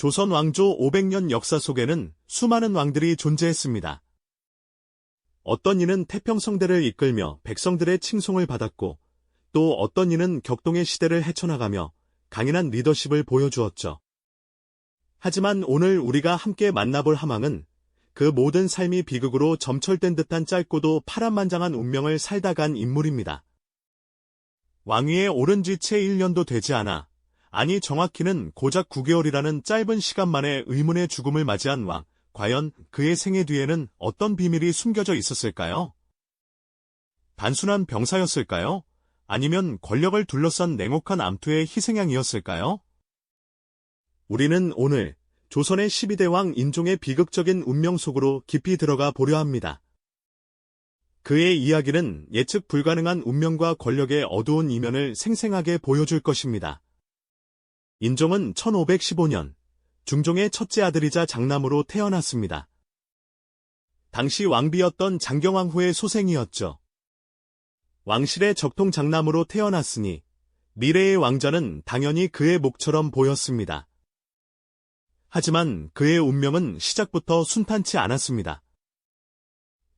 조선 왕조 500년 역사 속에는 수많은 왕들이 존재했습니다. 어떤 이는 태평성대를 이끌며 백성들의 칭송을 받았고, 또 어떤 이는 격동의 시대를 헤쳐나가며 강인한 리더십을 보여주었죠. 하지만 오늘 우리가 함께 만나볼 하망은 그 모든 삶이 비극으로 점철된 듯한 짧고도 파란만장한 운명을 살다 간 인물입니다. 왕위에 오른 지 채 1년도 되지 않아, 아니 정확히는 고작 9개월이라는 짧은 시간 만에 의문의 죽음을 맞이한 왕, 과연 그의 생애 뒤에는 어떤 비밀이 숨겨져 있었을까요? 단순한 병사였을까요? 아니면 권력을 둘러싼 냉혹한 암투의 희생양이었을까요? 우리는 오늘 조선의 12대 왕 인종의 비극적인 운명 속으로 깊이 들어가 보려 합니다. 그의 이야기는 예측 불가능한 운명과 권력의 어두운 이면을 생생하게 보여줄 것입니다. 인종은 1515년 중종의 첫째 아들이자 장남으로 태어났습니다. 당시 왕비였던 장경왕후의 소생이었죠. 왕실의 적통 장남으로 태어났으니 미래의 왕자는 당연히 그의 목처럼 보였습니다. 하지만 그의 운명은 시작부터 순탄치 않았습니다.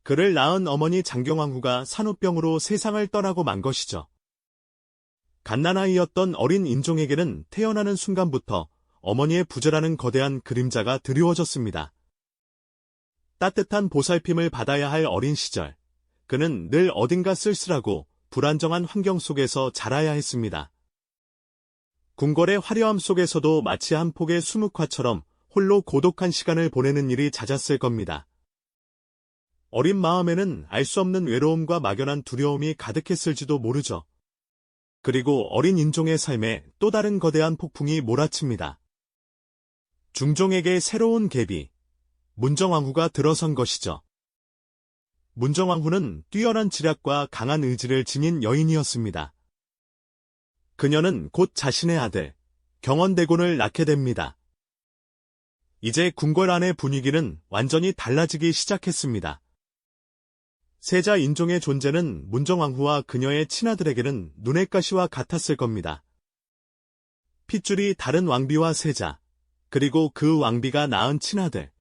그를 낳은 어머니 장경왕후가 산후병으로 세상을 떠나고 만 것이죠. 갓난아이였던 어린 인종에게는 태어나는 순간부터 어머니의 부재라는 거대한 그림자가 드리워졌습니다. 따뜻한 보살핌을 받아야 할 어린 시절, 그는 늘 어딘가 쓸쓸하고 불안정한 환경 속에서 자라야 했습니다. 궁궐의 화려함 속에서도 마치 한 폭의 수묵화처럼 홀로 고독한 시간을 보내는 일이 잦았을 겁니다. 어린 마음에는 알 수 없는 외로움과 막연한 두려움이 가득했을지도 모르죠. 그리고 어린 인종의 삶에 또 다른 거대한 폭풍이 몰아칩니다. 중종에게 새로운 계비, 문정왕후가 들어선 것이죠. 문정왕후는 뛰어난 지략과 강한 의지를 지닌 여인이었습니다. 그녀는 곧 자신의 아들, 경원대곤을 낳게 됩니다. 이제 궁궐 안의 분위기는 완전히 달라지기 시작했습니다. 세자 인종의 존재는 문정왕후와 그녀의 친아들에게는 눈의 가시와 같았을 겁니다. 핏줄이 다른 왕비와 세자, 그리고 그 왕비가 낳은 친아들.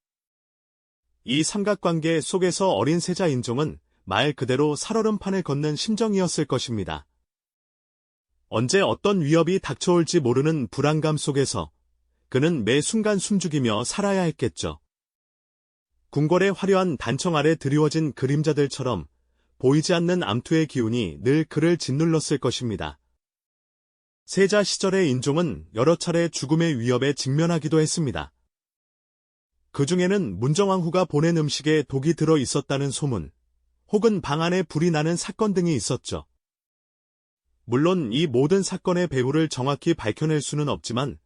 이 삼각관계 속에서 어린 세자 인종은 말 그대로 살얼음판을 걷는 심정이었을 것입니다. 언제 어떤 위협이 닥쳐올지 모르는 불안감 속에서 그는 매 순간 숨죽이며 살아야 했겠죠. 궁궐의 화려한 단청 아래 드리워진 그림자들처럼 보이지 않는 암투의 기운이 늘 그를 짓눌렀을 것입니다. 세자 시절의 인종은 여러 차례 죽음의 위협에 직면하기도 했습니다. 그 중에는 문정왕후가 보낸 음식에 독이 들어 있었다는 소문, 혹은 방 안에 불이 나는 사건 등이 있었죠. 물론 이 모든 사건의 배후를 정확히 밝혀낼 수는 없지만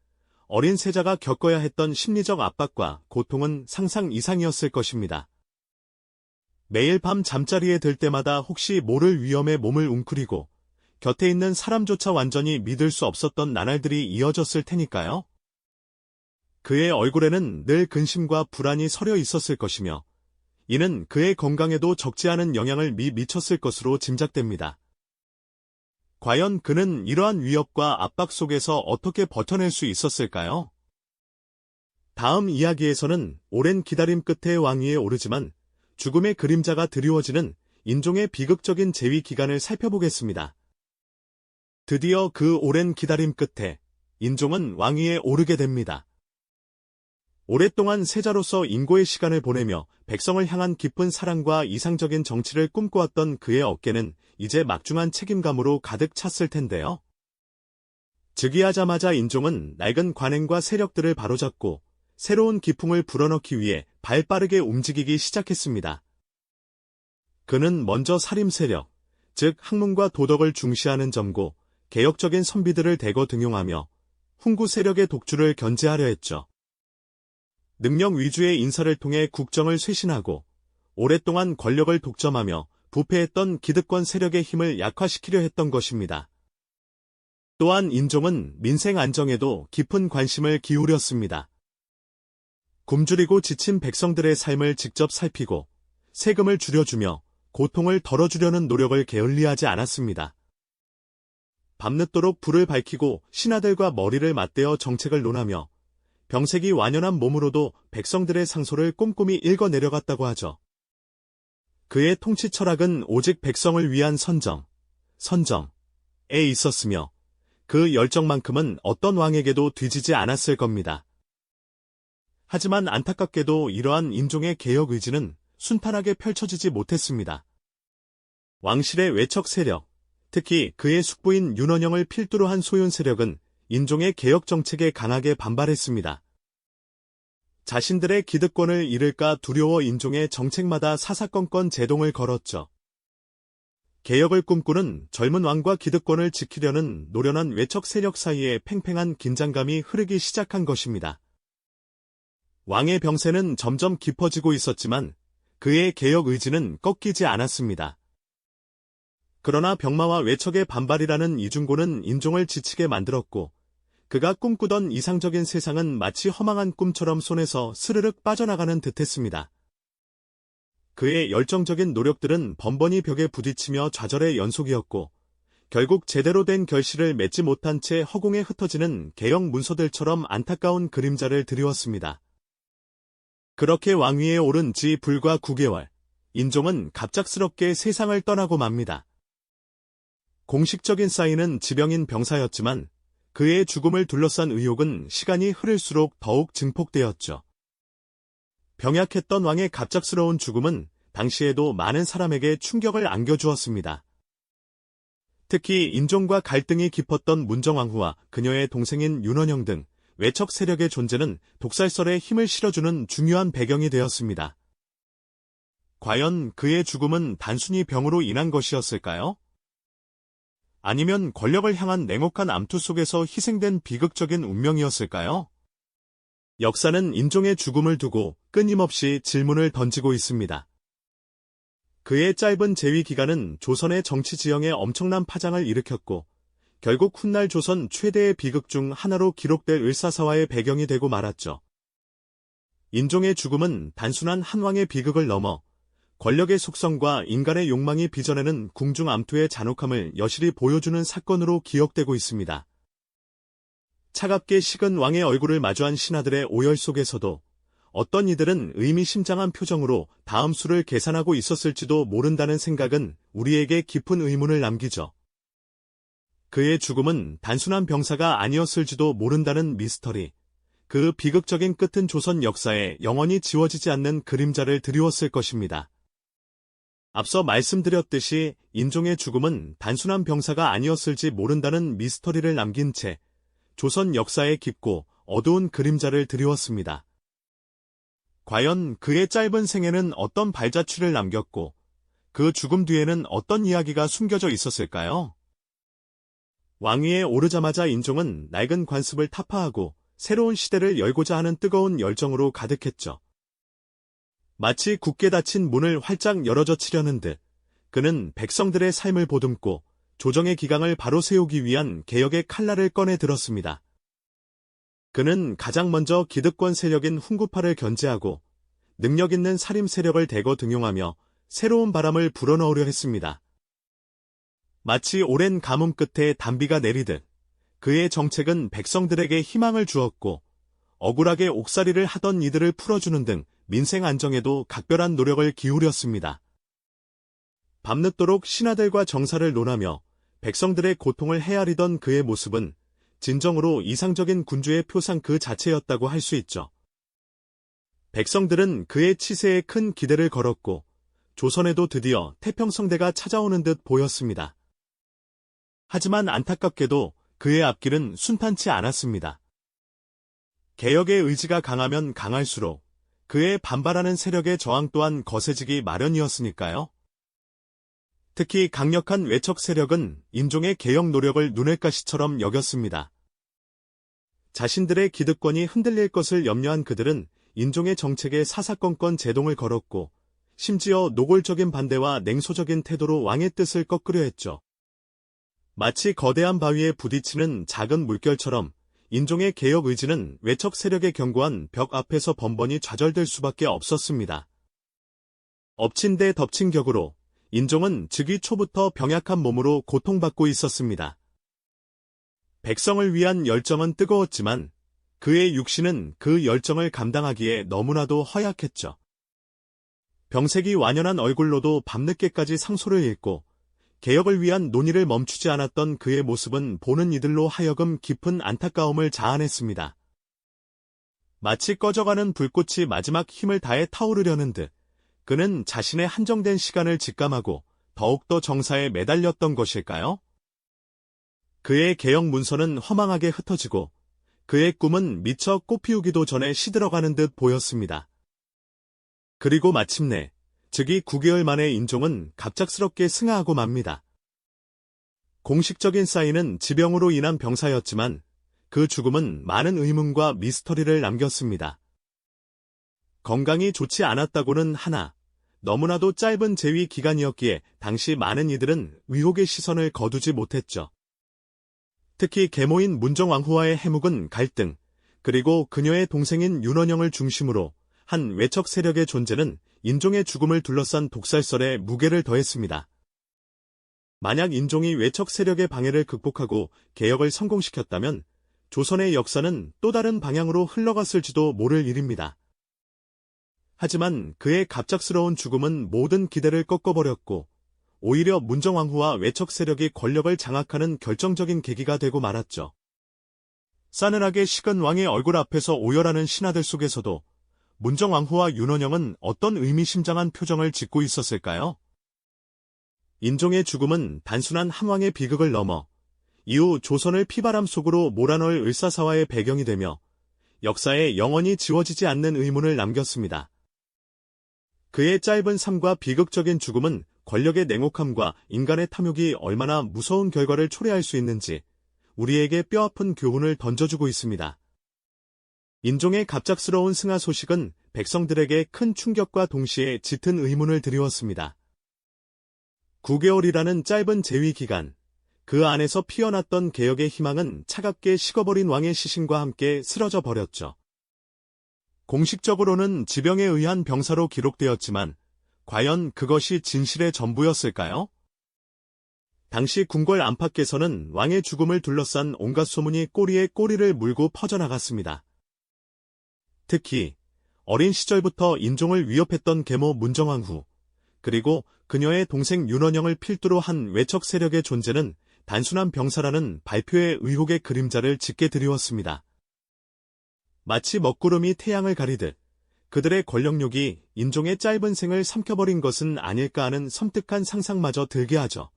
어린 세자가 겪어야 했던 심리적 압박과 고통은 상상 이상이었을 것입니다. 매일 밤 잠자리에 들 때마다 혹시 모를 위험에 몸을 웅크리고 곁에 있는 사람조차 완전히 믿을 수 없었던 나날들이 이어졌을 테니까요. 그의 얼굴에는 늘 근심과 불안이 서려 있었을 것이며 이는 그의 건강에도 적지 않은 영향을 미쳤을 것으로 짐작됩니다. 과연 그는 이러한 위협과 압박 속에서 어떻게 버텨낼 수 있었을까요? 다음 이야기에서는 오랜 기다림 끝에 왕위에 오르지만 죽음의 그림자가 드리워지는 인종의 비극적인 재위 기간을 살펴보겠습니다. 드디어 그 오랜 기다림 끝에 인종은 왕위에 오르게 됩니다. 오랫동안 세자로서 인고의 시간을 보내며 백성을 향한 깊은 사랑과 이상적인 정치를 꿈꿔왔던 그의 어깨는 이제 막중한 책임감으로 가득 찼을 텐데요. 즉위하자마자 인종은 낡은 관행과 세력들을 바로잡고 새로운 기풍을 불어넣기 위해 발빠르게 움직이기 시작했습니다. 그는 먼저 살림 세력, 즉 학문과 도덕을 중시하는 점고 개혁적인 선비들을 대거 등용하며 훈구 세력의 독주를 견제하려 했죠. 능력 위주의 인사를 통해 국정을 쇄신하고 오랫동안 권력을 독점하며 부패했던 기득권 세력의 힘을 약화시키려 했던 것입니다. 또한 인종은 민생 안정에도 깊은 관심을 기울였습니다. 굶주리고 지친 백성들의 삶을 직접 살피고 세금을 줄여주며 고통을 덜어주려는 노력을 게을리하지 않았습니다. 밤늦도록 불을 밝히고 신하들과 머리를 맞대어 정책을 논하며 병색이 완연한 몸으로도 백성들의 상소를 꼼꼼히 읽어 내려갔다고 하죠. 그의 통치 철학은 오직 백성을 위한 선정에 있었으며 그 열정만큼은 어떤 왕에게도 뒤지지 않았을 겁니다. 하지만 안타깝게도 이러한 인종의 개혁 의지는 순탄하게 펼쳐지지 못했습니다. 왕실의 외척 세력, 특히 그의 숙부인 윤원영을 필두로 한 소윤 세력은 인종의 개혁 정책에 강하게 반발했습니다. 자신들의 기득권을 잃을까 두려워 인종의 정책마다 사사건건 제동을 걸었죠. 개혁을 꿈꾸는 젊은 왕과 기득권을 지키려는 노련한 외척 세력 사이에 팽팽한 긴장감이 흐르기 시작한 것입니다. 왕의 병세는 점점 깊어지고 있었지만 그의 개혁 의지는 꺾이지 않았습니다. 그러나 병마와 외척의 반발이라는 이중고는 인종을 지치게 만들었고 그가 꿈꾸던 이상적인 세상은 마치 허망한 꿈처럼 손에서 스르륵 빠져나가는 듯했습니다. 그의 열정적인 노력들은 번번이 벽에 부딪히며 좌절의 연속이었고 결국 제대로 된 결실을 맺지 못한 채 허공에 흩어지는 개혁 문서들처럼 안타까운 그림자를 드리웠습니다. 그렇게 왕위에 오른 지 불과 9개월, 인종은 갑작스럽게 세상을 떠나고 맙니다. 공식적인 사인은 지병인 병사였지만 그의 죽음을 둘러싼 의혹은 시간이 흐를수록 더욱 증폭되었죠. 병약했던 왕의 갑작스러운 죽음은 당시에도 많은 사람에게 충격을 안겨주었습니다. 특히 인종과 갈등이 깊었던 문정왕후와 그녀의 동생인 윤원영 등 외척 세력의 존재는 독살설에 힘을 실어주는 중요한 배경이 되었습니다. 과연 그의 죽음은 단순히 병으로 인한 것이었을까요? 아니면 권력을 향한 냉혹한 암투 속에서 희생된 비극적인 운명이었을까요? 역사는 인종의 죽음을 두고 끊임없이 질문을 던지고 있습니다. 그의 짧은 재위 기간은 조선의 정치 지형에 엄청난 파장을 일으켰고 결국 훗날 조선 최대의 비극 중 하나로 기록될 을사사화의 배경이 되고 말았죠. 인종의 죽음은 단순한 한 왕의 비극을 넘어 권력의 속성과 인간의 욕망이 빚어내는 궁중 암투의 잔혹함을 여실히 보여주는 사건으로 기억되고 있습니다. 차갑게 식은 왕의 얼굴을 마주한 신하들의 오열 속에서도 어떤 이들은 의미심장한 표정으로 다음 수를 계산하고 있었을지도 모른다는 생각은 우리에게 깊은 의문을 남기죠. 그의 죽음은 단순한 병사가 아니었을지도 모른다는 미스터리, 그 비극적인 끝은 조선 역사에 영원히 지워지지 않는 그림자를 드리웠을 것입니다. 앞서 말씀드렸듯이 인종의 죽음은 단순한 병사가 아니었을지 모른다는 미스터리를 남긴 채 조선 역사에 깊고 어두운 그림자를 드리웠습니다. 과연 그의 짧은 생애는 어떤 발자취를 남겼고 그 죽음 뒤에는 어떤 이야기가 숨겨져 있었을까요? 왕위에 오르자마자 인종은 낡은 관습을 타파하고 새로운 시대를 열고자 하는 뜨거운 열정으로 가득했죠. 마치 굳게 닫힌 문을 활짝 열어젖히려는 듯 그는 백성들의 삶을 보듬고 조정의 기강을 바로 세우기 위한 개혁의 칼날을 꺼내 들었습니다. 그는 가장 먼저 기득권 세력인 훈구파를 견제하고 능력 있는 살림 세력을 대거 등용하며 새로운 바람을 불어넣으려 했습니다. 마치 오랜 가뭄 끝에 단비가 내리듯 그의 정책은 백성들에게 희망을 주었고 억울하게 옥살이를 하던 이들을 풀어주는 등 민생 안정에도 각별한 노력을 기울였습니다. 밤늦도록 신하들과 정사를 논하며 백성들의 고통을 헤아리던 그의 모습은 진정으로 이상적인 군주의 표상 그 자체였다고 할 수 있죠. 백성들은 그의 치세에 큰 기대를 걸었고 조선에도 드디어 태평성대가 찾아오는 듯 보였습니다. 하지만 안타깝게도 그의 앞길은 순탄치 않았습니다. 개혁의 의지가 강하면 강할수록 그의 반발하는 세력의 저항 또한 거세지기 마련이었으니까요. 특히 강력한 외척 세력은 인종의 개혁 노력을 눈의 가시처럼 여겼습니다. 자신들의 기득권이 흔들릴 것을 염려한 그들은 인종의 정책에 사사건건 제동을 걸었고 심지어 노골적인 반대와 냉소적인 태도로 왕의 뜻을 꺾으려 했죠. 마치 거대한 바위에 부딪히는 작은 물결처럼 인종의 개혁 의지는 외척 세력의 견고한 벽 앞에서 번번이 좌절될 수밖에 없었습니다. 엎친 데 덮친 격으로 인종은 즉위 초부터 병약한 몸으로 고통받고 있었습니다. 백성을 위한 열정은 뜨거웠지만 그의 육신은 그 열정을 감당하기에 너무나도 허약했죠. 병색이 완연한 얼굴로도 밤늦게까지 상소를 읽고 개혁을 위한 논의를 멈추지 않았던 그의 모습은 보는 이들로 하여금 깊은 안타까움을 자아냈습니다. 마치 꺼져가는 불꽃이 마지막 힘을 다해 타오르려는 듯 그는 자신의 한정된 시간을 직감하고 더욱더 정사에 매달렸던 것일까요? 그의 개혁 문서는 허망하게 흩어지고 그의 꿈은 미처 꽃피우기도 전에 시들어가는 듯 보였습니다. 그리고 마침내 즉위 9개월 만에 인종은 갑작스럽게 승하하고 맙니다. 공식적인 사인은 지병으로 인한 병사였지만 그 죽음은 많은 의문과 미스터리를 남겼습니다. 건강이 좋지 않았다고는 하나 너무나도 짧은 재위 기간이었기에 당시 많은 이들은 의혹의 시선을 거두지 못했죠. 특히 계모인 문정왕후와의 해묵은 갈등, 그리고 그녀의 동생인 윤원영을 중심으로 한 외척 세력의 존재는 인종의 죽음을 둘러싼 독살설에 무게를 더했습니다. 만약 인종이 외척 세력의 방해를 극복하고 개혁을 성공시켰다면 조선의 역사는 또 다른 방향으로 흘러갔을지도 모를 일입니다. 하지만 그의 갑작스러운 죽음은 모든 기대를 꺾어버렸고 오히려 문정왕후와 외척 세력이 권력을 장악하는 결정적인 계기가 되고 말았죠. 싸늘하게 식은 왕의 얼굴 앞에서 오열하는 신하들 속에서도 문정왕후와 윤원영은 어떤 의미심장한 표정을 짓고 있었을까요? 인종의 죽음은 단순한 한왕의 비극을 넘어 이후 조선을 피바람 속으로 몰아넣을 을사사화의 배경이 되며 역사에 영원히 지워지지 않는 의문을 남겼습니다. 그의 짧은 삶과 비극적인 죽음은 권력의 냉혹함과 인간의 탐욕이 얼마나 무서운 결과를 초래할 수 있는지 우리에게 뼈아픈 교훈을 던져주고 있습니다. 인종의 갑작스러운 승하 소식은 백성들에게 큰 충격과 동시에 짙은 의문을 드리웠습니다. 9개월이라는 짧은 재위 기간, 그 안에서 피어났던 개혁의 희망은 차갑게 식어버린 왕의 시신과 함께 쓰러져 버렸죠. 공식적으로는 지병에 의한 병사로 기록되었지만 과연 그것이 진실의 전부였을까요? 당시 궁궐 안팎에서는 왕의 죽음을 둘러싼 온갖 소문이 꼬리에 꼬리를 물고 퍼져나갔습니다. 특히 어린 시절부터 인종을 위협했던 계모 문정왕후, 그리고 그녀의 동생 윤원영을 필두로 한 외척 세력의 존재는 단순한 병사라는 발표의 의혹의 그림자를 짙게 드리웠습니다. 마치 먹구름이 태양을 가리듯 그들의 권력욕이 인종의 짧은 생을 삼켜버린 것은 아닐까 하는 섬뜩한 상상마저 들게 하죠.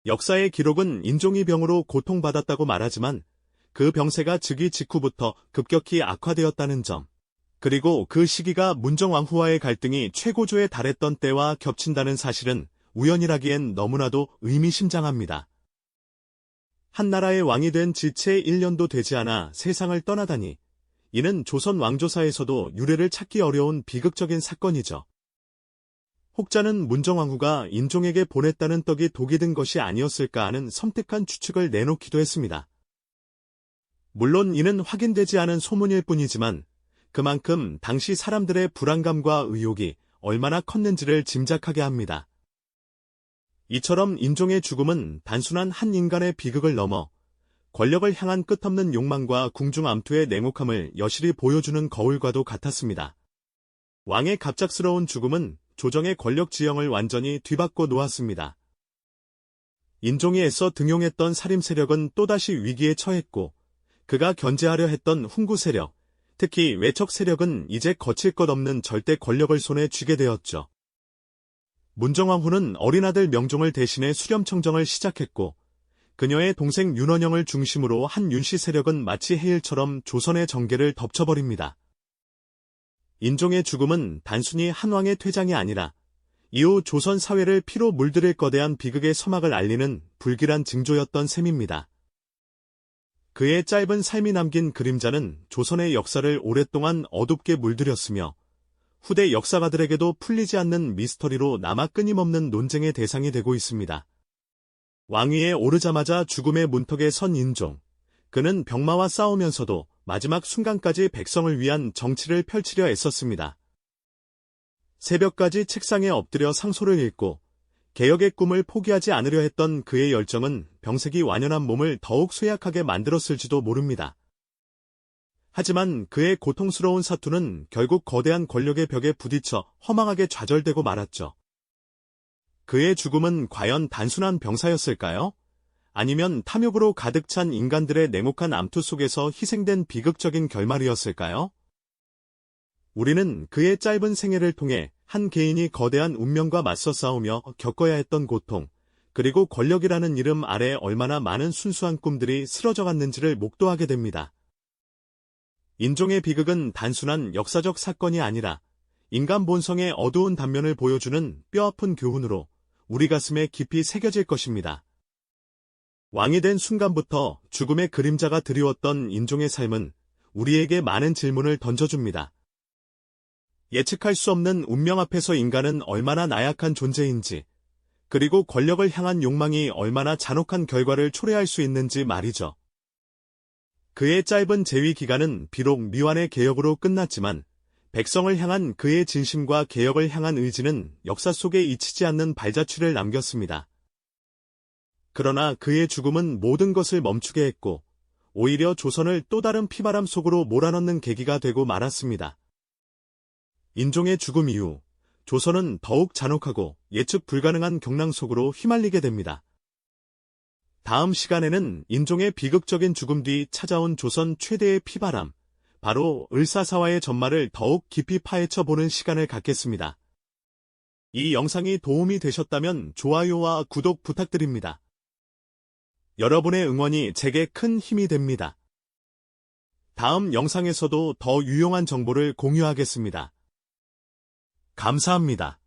역사의 기록은 인종이 병으로 고통받았다고 말하지만 그 병세가 즉위 직후부터 급격히 악화되었다는 점, 그리고 그 시기가 문정왕후와의 갈등이 최고조에 달했던 때와 겹친다는 사실은 우연이라기엔 너무나도 의미심장합니다. 한 나라의 왕이 된 지 채 1년도 되지 않아 세상을 떠나다니, 이는 조선 왕조사에서도 유례를 찾기 어려운 비극적인 사건이죠. 혹자는 문정왕후가 인종에게 보냈다는 떡이 독이 든 것이 아니었을까 하는 섬뜩한 추측을 내놓기도 했습니다. 물론 이는 확인되지 않은 소문일 뿐이지만 그만큼 당시 사람들의 불안감과 의혹이 얼마나 컸는지를 짐작하게 합니다. 이처럼 인종의 죽음은 단순한 한 인간의 비극을 넘어 권력을 향한 끝없는 욕망과 궁중암투의 냉혹함을 여실히 보여주는 거울과도 같았습니다. 왕의 갑작스러운 죽음은 조정의 권력 지형을 완전히 뒤바꿔 놓았습니다. 인종이 애써 등용했던 살림 세력은 또다시 위기에 처했고 그가 견제하려 했던 훈구 세력, 특히 외척 세력은 이제 거칠 것 없는 절대 권력을 손에 쥐게 되었죠. 문정왕후는 어린아들 명종을 대신해 수렴청정을 시작했고 그녀의 동생 윤원영을 중심으로 한 윤씨 세력은 마치 해일처럼 조선의 정계를 덮쳐버립니다. 인종의 죽음은 단순히 한 왕의 퇴장이 아니라 이후 조선 사회를 피로 물들일 거대한 비극의 서막을 알리는 불길한 징조였던 셈입니다. 그의 짧은 삶이 남긴 그림자는 조선의 역사를 오랫동안 어둡게 물들였으며 후대 역사가들에게도 풀리지 않는 미스터리로 남아 끊임없는 논쟁의 대상이 되고 있습니다. 왕위에 오르자마자 죽음의 문턱에 선 인종, 그는 병마와 싸우면서도 마지막 순간까지 백성을 위한 정치를 펼치려 애썼습니다. 새벽까지 책상에 엎드려 상소를 읽고 개혁의 꿈을 포기하지 않으려 했던 그의 열정은 병색이 완연한 몸을 더욱 쇠약하게 만들었을지도 모릅니다. 하지만 그의 고통스러운 사투는 결국 거대한 권력의 벽에 부딪혀 허망하게 좌절되고 말았죠. 그의 죽음은 과연 단순한 병사였을까요? 아니면 탐욕으로 가득 찬 인간들의 냉혹한 암투 속에서 희생된 비극적인 결말이었을까요? 우리는 그의 짧은 생애를 통해 한 개인이 거대한 운명과 맞서 싸우며 겪어야 했던 고통, 그리고 권력이라는 이름 아래 얼마나 많은 순수한 꿈들이 쓰러져 갔는지를 목도하게 됩니다. 인종의 비극은 단순한 역사적 사건이 아니라 인간 본성의 어두운 단면을 보여주는 뼈아픈 교훈으로 우리 가슴에 깊이 새겨질 것입니다. 왕이 된 순간부터 죽음의 그림자가 드리웠던 인종의 삶은 우리에게 많은 질문을 던져줍니다. 예측할 수 없는 운명 앞에서 인간은 얼마나 나약한 존재인지, 그리고 권력을 향한 욕망이 얼마나 잔혹한 결과를 초래할 수 있는지 말이죠. 그의 짧은 재위 기간은 비록 미완의 개혁으로 끝났지만 백성을 향한 그의 진심과 개혁을 향한 의지는 역사 속에 잊히지 않는 발자취를 남겼습니다. 그러나 그의 죽음은 모든 것을 멈추게 했고 오히려 조선을 또 다른 피바람 속으로 몰아넣는 계기가 되고 말았습니다. 인종의 죽음 이후 조선은 더욱 잔혹하고 예측 불가능한 경랑 속으로 휘말리게 됩니다. 다음 시간에는 인종의 비극적인 죽음 뒤 찾아온 조선 최대의 피바람, 바로 을사사화의 전말을 더욱 깊이 파헤쳐보는 시간을 갖겠습니다. 이 영상이 도움이 되셨다면 좋아요와 구독 부탁드립니다. 여러분의 응원이 제게 큰 힘이 됩니다. 다음 영상에서도 더 유용한 정보를 공유하겠습니다. 감사합니다.